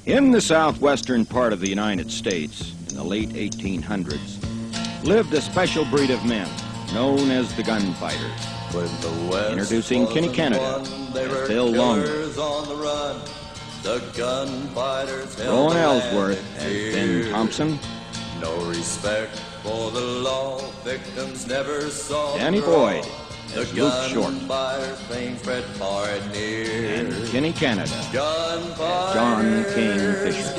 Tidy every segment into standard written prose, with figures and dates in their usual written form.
In the southwestern part of the United States, in the late 1800s, lived a special breed of men known as the Gunfighters. Introducing Kenny Canada as Bill Longworth, Rowan Ellsworth as Ben Thompson, no respect for the law, victims never saw Danny Boyd as Luke Short, and Kenny Canada as John King Fisher.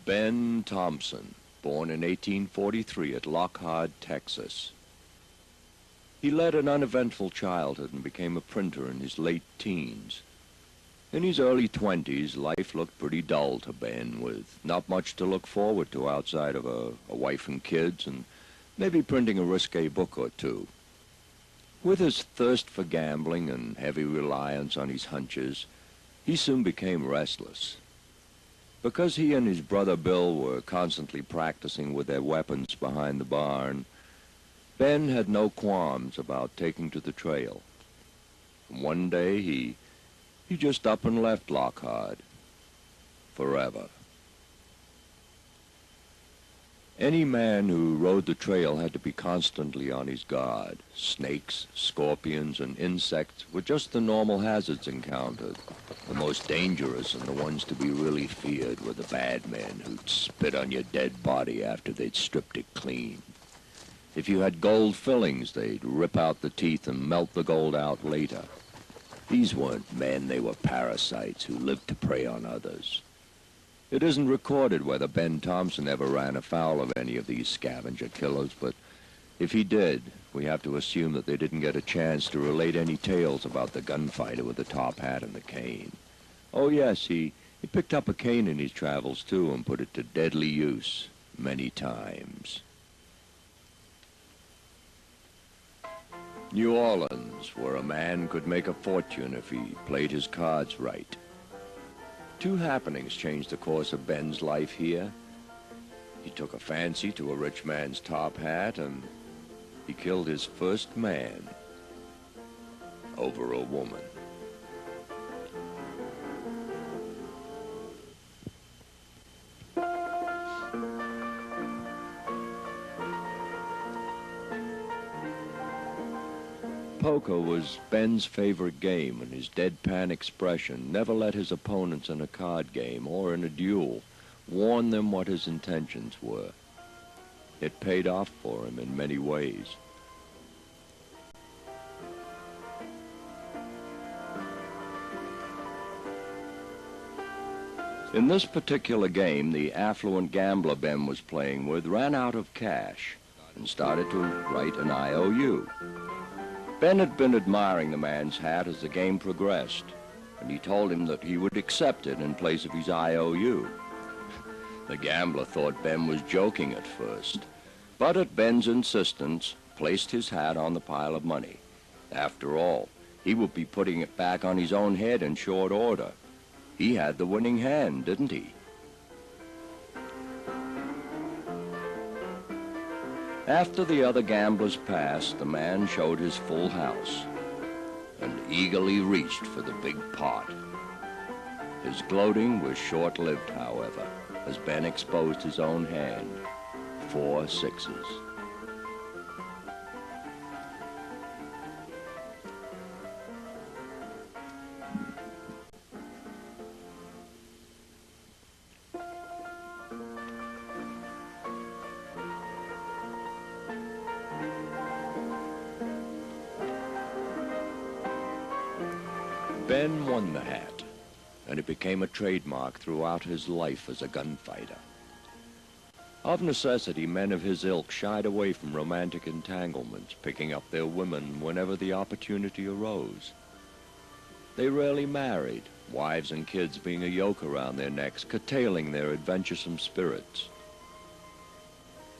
Ben Thompson, born in 1843 at Lockhart, Texas. He led an uneventful childhood and became a printer in his late teens. In his early 20s, life looked pretty dull to Ben, with not much to look forward to outside of a wife and kids, and maybe printing a risque book or two. With his thirst for gambling and heavy reliance on his hunches, he soon became restless. Because he and his brother Bill were constantly practicing with their weapons behind the barn, Ben had no qualms about taking to the trail. And one day he just up and left Lockhart. Forever. Any man who rode the trail had to be constantly on his guard. Snakes, scorpions, and insects were just the normal hazards encountered. The most dangerous and the ones to be really feared were the bad men who'd spit on your dead body after they'd stripped it clean. If you had gold fillings, they'd rip out the teeth and melt the gold out later. These weren't men, they were parasites who lived to prey on others. It isn't recorded whether Ben Thompson ever ran afoul of any of these scavenger killers, but if he did, we have to assume that they didn't get a chance to relate any tales about the gunfighter with the top hat and the cane. Oh yes, he picked up a cane in his travels too and put it to deadly use many times. New Orleans, where a man could make a fortune if he played his cards right. Two happenings changed the course of Ben's life here. He took a fancy to a rich man's top hat, and he killed his first man over a woman. Poker was Ben's favorite game, and his deadpan expression never let his opponents in a card game or in a duel warn them what his intentions were. It paid off for him in many ways. In this particular game, the affluent gambler Ben was playing with ran out of cash and started to write an IOU. Ben had been admiring the man's hat as the game progressed, and he told him that he would accept it in place of his IOU. The gambler thought Ben was joking at first, but at Ben's insistence, placed his hat on the pile of money. After all, he would be putting it back on his own head in short order. He had the winning hand, didn't he? After the other gamblers passed, the man showed his full house and eagerly reached for the big pot. His gloating was short-lived, however, as Ben exposed his own hand, 4 sixes. Ben won the hat, and it became a trademark throughout his life as a gunfighter. Of necessity, men of his ilk shied away from romantic entanglements, picking up their women whenever the opportunity arose. They rarely married, wives and kids being a yoke around their necks, curtailing their adventuresome spirits.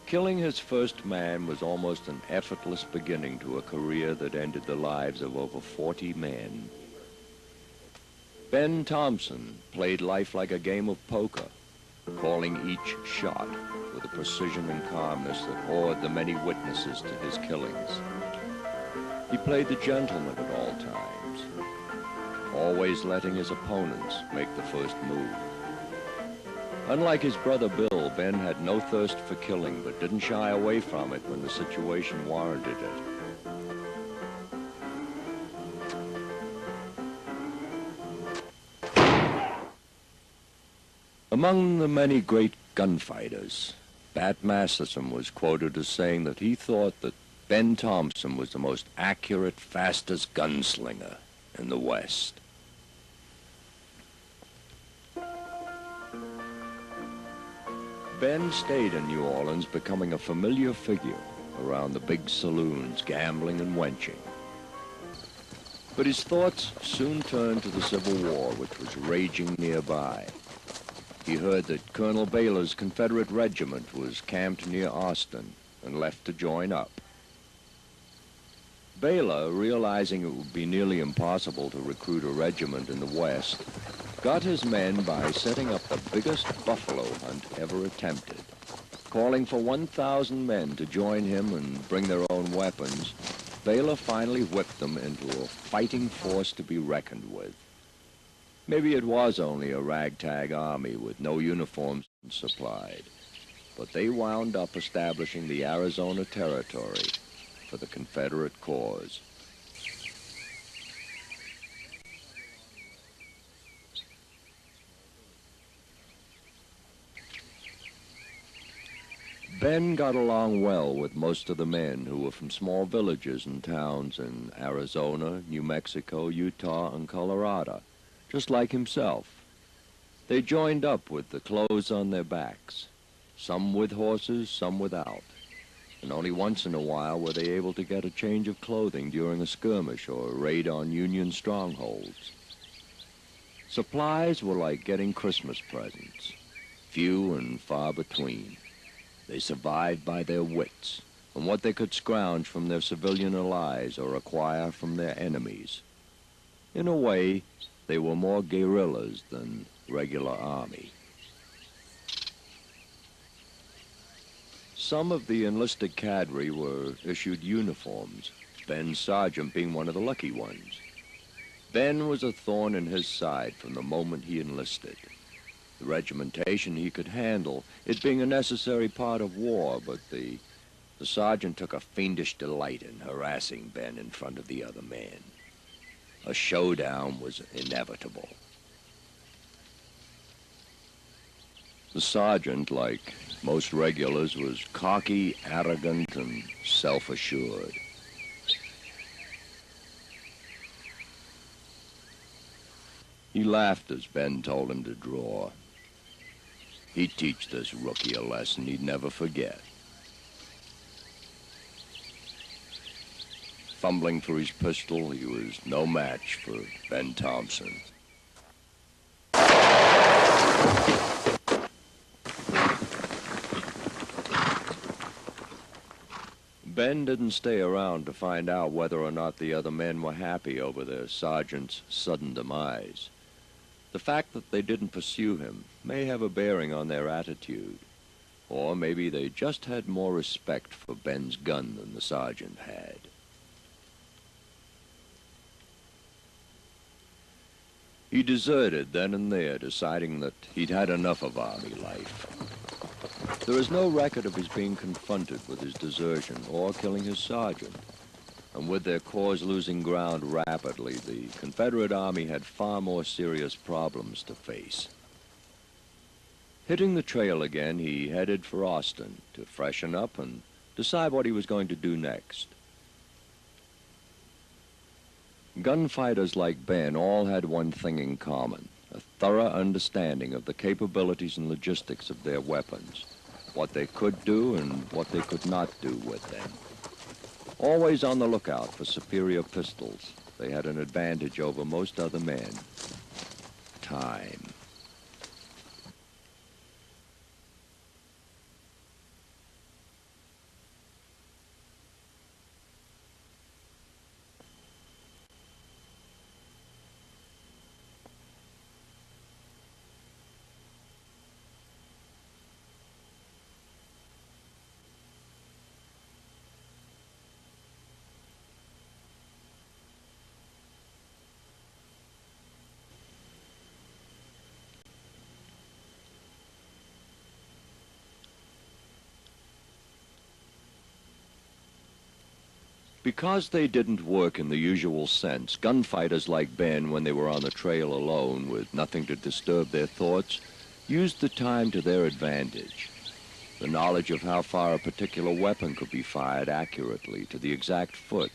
Killing his first man was almost an effortless beginning to a career that ended the lives of over 40 men. Ben Thompson played life like a game of poker, calling each shot with a precision and calmness that awed the many witnesses to his killings. He played the gentleman at all times, always letting his opponents make the first move. Unlike his brother Bill, Ben had no thirst for killing, but didn't shy away from it when the situation warranted it. Among the many great gunfighters, Bat Masterson was quoted as saying that he thought that Ben Thompson was the most accurate, fastest gunslinger in the West. Ben stayed in New Orleans, becoming a familiar figure around the big saloons, gambling and wenching. But his thoughts soon turned to the Civil War, which was raging nearby. He heard that Colonel Baylor's Confederate regiment was camped near Austin and left to join up. Baylor, realizing it would be nearly impossible to recruit a regiment in the West, got his men by setting up the biggest buffalo hunt ever attempted. Calling for 1,000 men to join him and bring their own weapons, Baylor finally whipped them into a fighting force to be reckoned with. Maybe it was only a ragtag army with no uniforms supplied, but they wound up establishing the Arizona Territory for the Confederate cause. Ben got along well with most of the men who were from small villages and towns in Arizona, New Mexico, Utah, and Colorado, just like himself. They joined up with the clothes on their backs, some with horses, some without, and only once in a while were they able to get a change of clothing during a skirmish or a raid on Union strongholds. Supplies were like getting Christmas presents, few and far between. They survived by their wits and what they could scrounge from their civilian allies or acquire from their enemies. In a way, they were more guerrillas than regular army. Some of the enlisted cadre were issued uniforms, Ben's sergeant being one of the lucky ones. Ben was a thorn in his side from the moment he enlisted. The regimentation he could handle, it being a necessary part of war, but the sergeant took a fiendish delight in harassing Ben in front of the other men. A showdown was inevitable. The sergeant, like most regulars, was cocky, arrogant, and self-assured. He laughed as Ben told him to draw. He'd teach this rookie a lesson he'd never forget. Fumbling for his pistol, he was no match for Ben Thompson. Ben didn't stay around to find out whether or not the other men were happy over their sergeant's sudden demise. The fact that they didn't pursue him may have a bearing on their attitude, or maybe they just had more respect for Ben's gun than the sergeant had. He deserted then and there, deciding that he'd had enough of army life. There is no record of his being confronted with his desertion or killing his sergeant. And with their cause losing ground rapidly, the Confederate Army had far more serious problems to face. Hitting the trail again, he headed for Austin to freshen up and decide what he was going to do next. Gunfighters like Ben all had one thing in common, a thorough understanding of the capabilities and logistics of their weapons, what they could do and what they could not do with them. Always on the lookout for superior pistols, they had an advantage over most other men: time. Because they didn't work in the usual sense, gunfighters like Ben, when they were on the trail alone with nothing to disturb their thoughts, used the time to their advantage. The knowledge of how far a particular weapon could be fired accurately to the exact foot,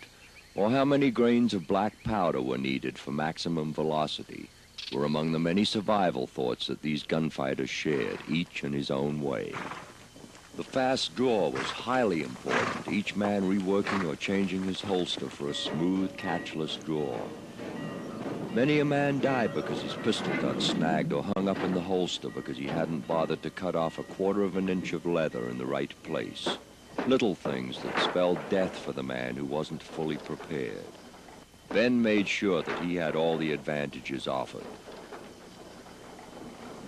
or how many grains of black powder were needed for maximum velocity, were among the many survival thoughts that these gunfighters shared, each in his own way. The fast draw was highly important, each man reworking or changing his holster for a smooth, catchless draw. Many a man died because his pistol got snagged or hung up in the holster because he hadn't bothered to cut off 1/4 of an inch of leather in the right place. Little things that spelled death for the man who wasn't fully prepared. Ben made sure that he had all the advantages offered.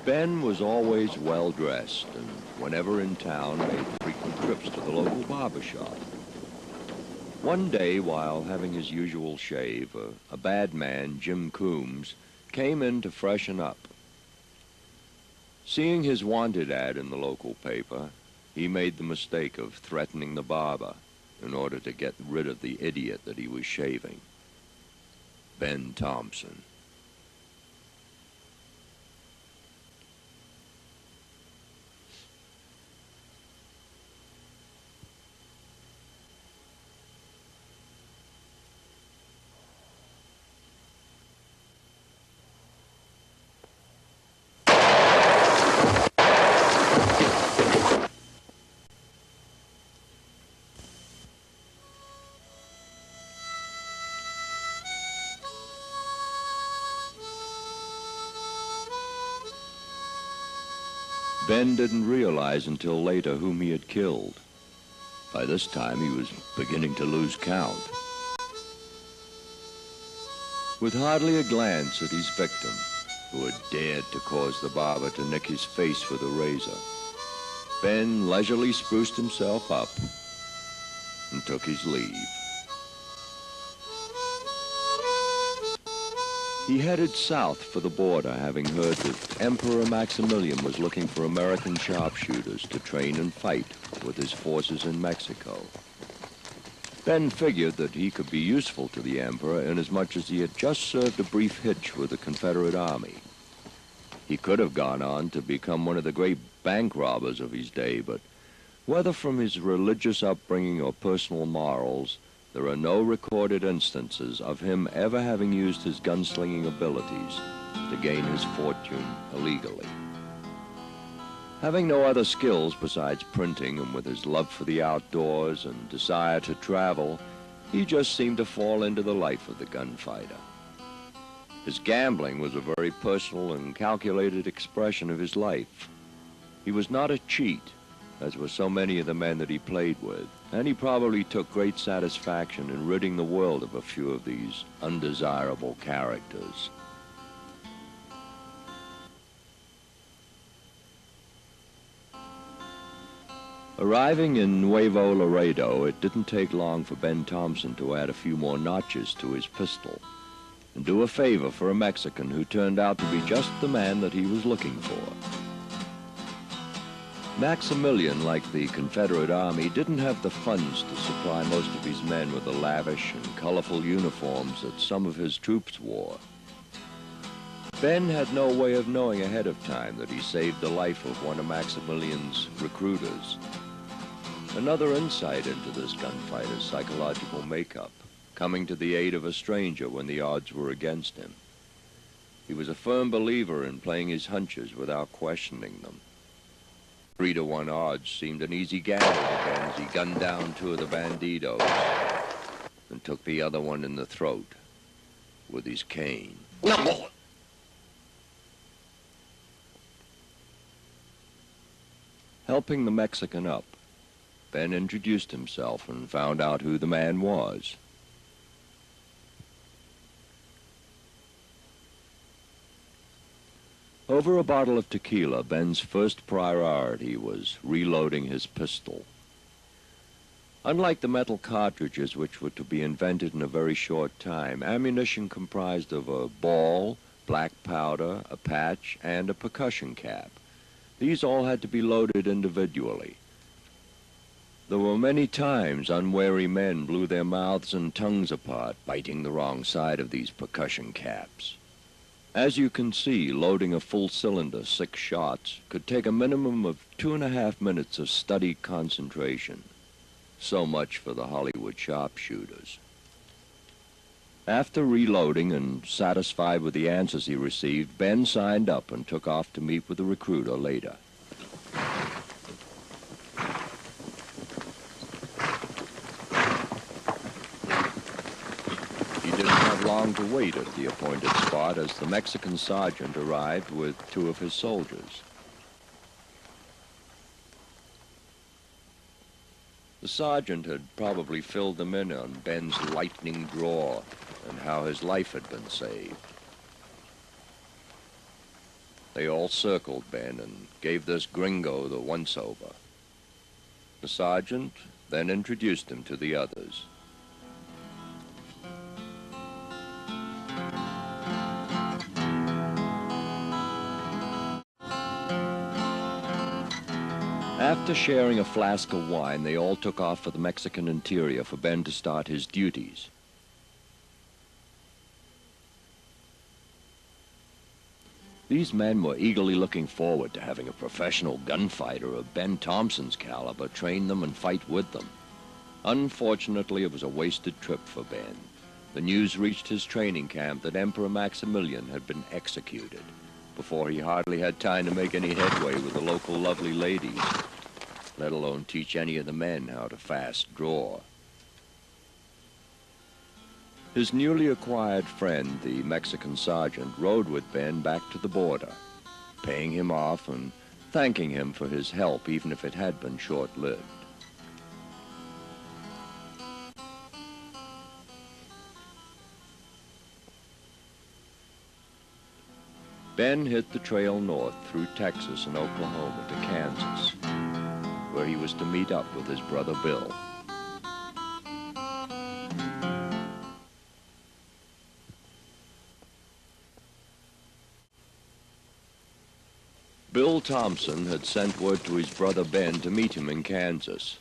Ben was always well-dressed and, whenever in town, made frequent trips to the local barber shop. One day, while having his usual shave, a bad man, Jim Coombs, came in to freshen up. Seeing his wanted ad in the local paper, he made the mistake of threatening the barber in order to get rid of the idiot that he was shaving. Ben Thompson. Ben didn't realize until later whom he had killed. By this time, he was beginning to lose count. With hardly a glance at his victim, who had dared to cause the barber to nick his face with a razor, Ben leisurely spruced himself up and took his leave. He headed south for the border, having heard that Emperor Maximilian was looking for American sharpshooters to train and fight with his forces in Mexico. Ben figured that he could be useful to the Emperor inasmuch as he had just served a brief hitch with the Confederate Army. He could have gone on to become one of the great bank robbers of his day, but whether from his religious upbringing or personal morals, there are no recorded instances of him ever having used his gunslinging abilities to gain his fortune illegally. Having no other skills besides printing, and with his love for the outdoors and desire to travel, he just seemed to fall into the life of the gunfighter. His gambling was a very personal and calculated expression of his life. He was not a cheat, as were so many of the men that he played with, and he probably took great satisfaction in ridding the world of a few of these undesirable characters. Arriving in Nuevo Laredo, it didn't take long for Ben Thompson to add a few more notches to his pistol and do a favor for a Mexican who turned out to be just the man that he was looking for. Maximilian, like the Confederate Army, didn't have the funds to supply most of his men with the lavish and colorful uniforms that some of his troops wore. Ben had no way of knowing ahead of time that he saved the life of one of Maximilian's recruiters. Another insight into this gunfighter's psychological makeup, coming to the aid of a stranger when the odds were against him. He was a firm believer in playing his hunches without questioning them. 3-to-1 odds seemed an easy gamble to Ben as he gunned down 2 of the bandidos and took the other one in the throat with his cane. Helping the Mexican up, Ben introduced himself and found out who the man was. Over a bottle of tequila, Ben's first priority was reloading his pistol. Unlike the metal cartridges, which were to be invented in a very short time, ammunition comprised of a ball, black powder, a patch, and a percussion cap. These all had to be loaded individually. There were many times unwary men blew their mouths and tongues apart, biting the wrong side of these percussion caps. As you can see, loading a full cylinder, 6 shots, could take a minimum of 2.5 minutes of studied concentration. So much for the Hollywood sharpshooters. After reloading and satisfied with the answers he received, Ben signed up and took off to meet with the recruiter later. Long to wait at the appointed spot as the Mexican sergeant arrived with 2 of his soldiers. The sergeant had probably filled them in on Ben's lightning draw and how his life had been saved. They all circled Ben and gave this gringo the once-over. The sergeant then introduced him to the others. After sharing a flask of wine, they all took off for the Mexican interior for Ben to start his duties. These men were eagerly looking forward to having a professional gunfighter of Ben Thompson's caliber train them and fight with them. Unfortunately, it was a wasted trip for Ben. The news reached his training camp that Emperor Maximilian had been executed before he hardly had time to make any headway with the local lovely ladies, let alone teach any of the men how to fast draw. His newly acquired friend, the Mexican sergeant, rode with Ben back to the border, paying him off and thanking him for his help, even if it had been short-lived. Ben hit the trail north through Texas and Oklahoma to Kansas, where he was to meet up with his brother Bill. Bill Thompson had sent word to his brother Ben to meet him in Kansas.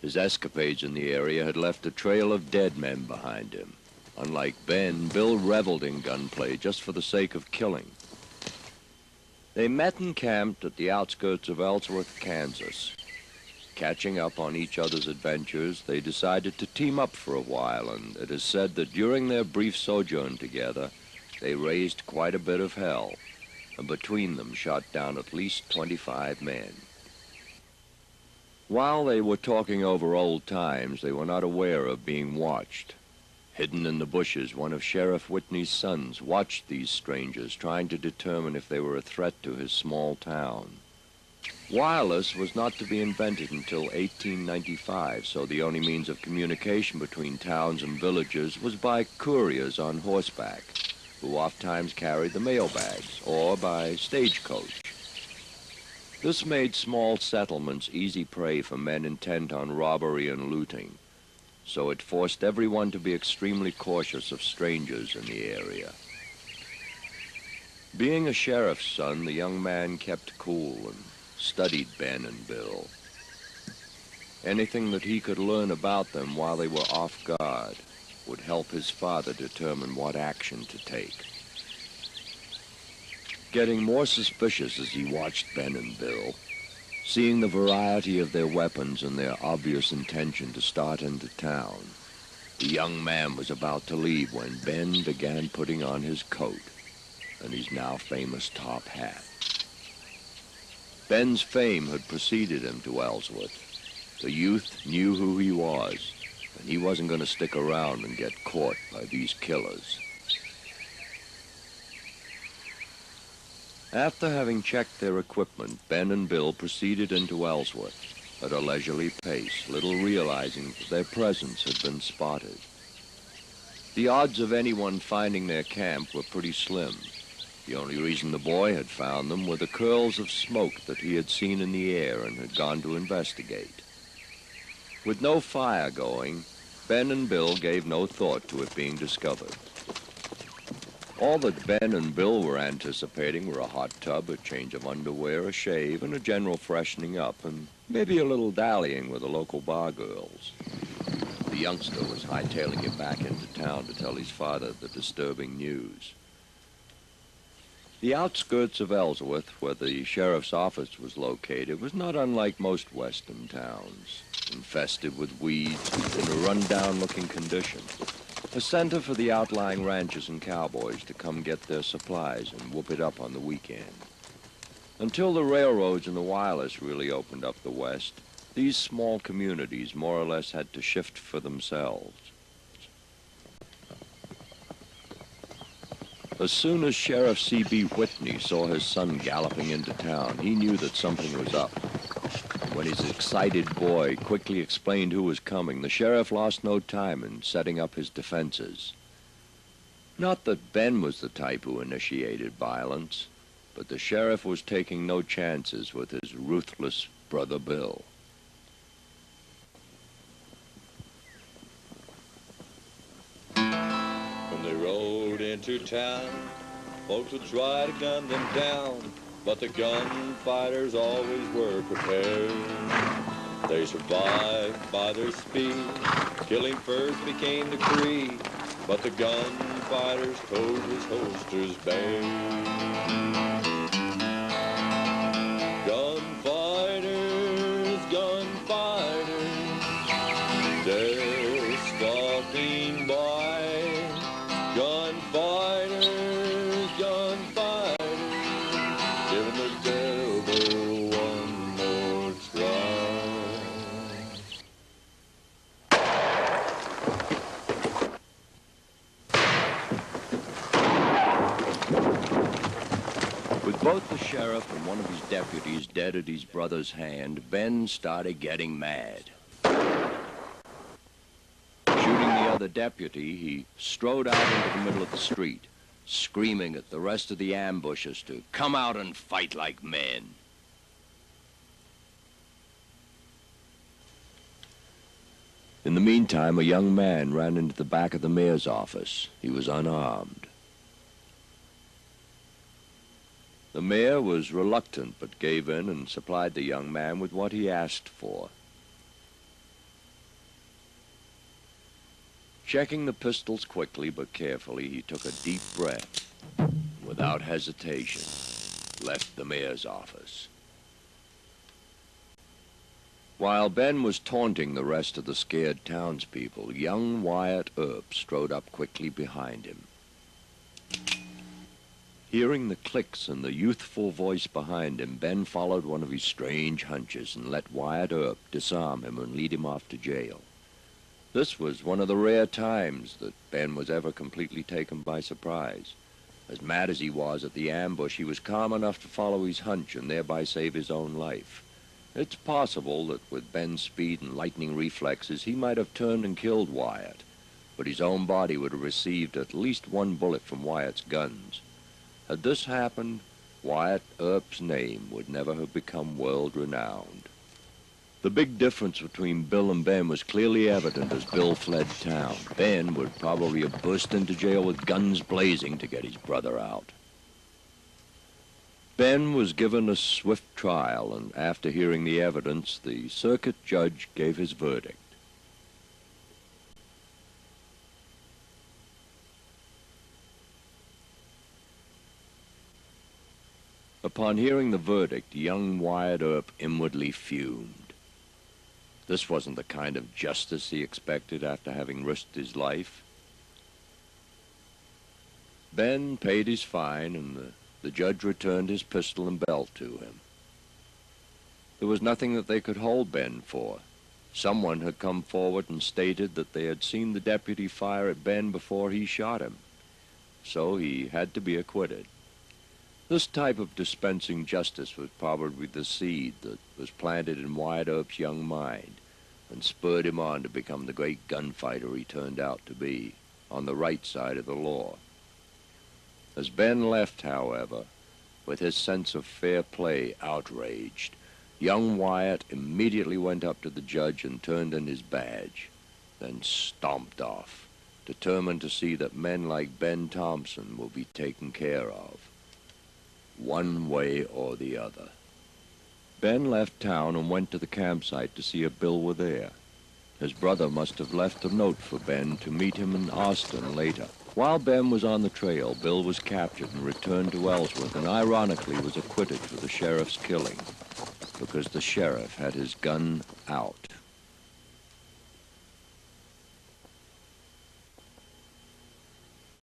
His escapades in the area had left a trail of dead men behind him. Unlike Ben, Bill reveled in gunplay just for the sake of killing. They met and camped at the outskirts of Ellsworth, Kansas. Catching up on each other's adventures, they decided to team up for a while, and it is said that during their brief sojourn together, they raised quite a bit of hell, and between them shot down at least 25 men. While they were talking over old times, they were not aware of being watched. Hidden in the bushes, one of Sheriff Whitney's sons watched these strangers, trying to determine if they were a threat to his small town. Wireless was not to be invented until 1895, so the only means of communication between towns and villages was by couriers on horseback, who oftentimes carried the mailbags, or by stagecoach. This made small settlements easy prey for men intent on robbery and looting, so it forced everyone to be extremely cautious of strangers in the area. Being a sheriff's son, the young man kept cool and studied Ben and Bill. Anything that he could learn about them while they were off guard would help his father determine what action to take. Getting more suspicious as he watched Ben and Bill, seeing the variety of their weapons and their obvious intention to start into town, the young man was about to leave when Ben began putting on his coat and his now famous top hat. Ben's fame had preceded him to Ellsworth. The youth knew who he was, and he wasn't going to stick around and get caught by these killers. After having checked their equipment, Ben and Bill proceeded into Ellsworth at a leisurely pace, little realizing that their presence had been spotted. The odds of anyone finding their camp were pretty slim. The only reason the boy had found them were the curls of smoke that he had seen in the air and had gone to investigate. With no fire going, Ben and Bill gave no thought to it being discovered. All that Ben and Bill were anticipating were a hot tub, a change of underwear, a shave, and a general freshening up, and maybe a little dallying with the local bar girls. The youngster was hightailing it back into town to tell his father the disturbing news. The outskirts of Ellsworth, where the sheriff's office was located, was not unlike most western towns, infested with weeds in a run-down-looking condition. A center for the outlying ranchers and cowboys to come get their supplies and whoop it up on the weekend. Until the railroads and the wireless really opened up the West, these small communities more or less had to shift for themselves. As soon as Sheriff C.B. Whitney saw his son galloping into town, he knew that something was up. When his excited boy quickly explained who was coming, the sheriff lost no time in setting up his defenses. Not that Ben was the type who initiated violence, but the sheriff was taking no chances with his ruthless brother Bill. When they rode into town, folks would try to gun them down, but the gunfighters always were prepared. They survived by their speed. Killing first became the creed, but the gunfighters told his holsters bare. Gunfighters, gunfighters, they're stalking by. Gunfighters, gunfighters, giving the devil one more try. With both the sheriff and one of his deputies dead at his brother's hand, Ben started getting mad. Shooting the other deputy, he strode out into the middle of the street, screaming at the rest of the ambushers to come out and fight like men. In the meantime, a young man ran into the back of the mayor's office. He was unarmed. The mayor was reluctant, but gave in and supplied the young man with what he asked for. Checking the pistols quickly but carefully, he took a deep breath. Without hesitation, left the mayor's office. While Ben was taunting the rest of the scared townspeople, young Wyatt Earp strode up quickly behind him. Hearing the clicks and the youthful voice behind him, Ben followed one of his strange hunches and let Wyatt Earp disarm him and lead him off to jail. This was one of the rare times that Ben was ever completely taken by surprise. As mad as he was at the ambush, he was calm enough to follow his hunch and thereby save his own life. It's possible that with Ben's speed and lightning reflexes, he might have turned and killed Wyatt, but his own body would have received at least one bullet from Wyatt's guns. Had this happened, Wyatt Earp's name would never have become world-renowned. The big difference between Bill and Ben was clearly evident as Bill fled town. Ben would probably have burst into jail with guns blazing to get his brother out. Ben was given a swift trial, and after hearing the evidence, the circuit judge gave his verdict. Upon hearing the verdict, young Wyatt Earp inwardly fumed. This wasn't the kind of justice he expected after having risked his life. Ben paid his fine, and the judge returned his pistol and belt to him. There was nothing that they could hold Ben for. Someone had come forward and stated that they had seen the deputy fire at Ben before he shot him, so he had to be acquitted. This type of dispensing justice was probably the seed that was planted in Wyatt Earp's young mind and spurred him on to become the great gunfighter he turned out to be, on the right side of the law. As Ben left, however, with his sense of fair play outraged, young Wyatt immediately went up to the judge and turned in his badge, then stomped off, determined to see that men like Ben Thompson will be taken care of, one way or the other. Ben left town and went to the campsite to see if Bill were there. His brother must have left a note for Ben to meet him in Austin later. While Ben was on the trail, Bill was captured and returned to Ellsworth, and ironically was acquitted for the sheriff's killing, because the sheriff had his gun out.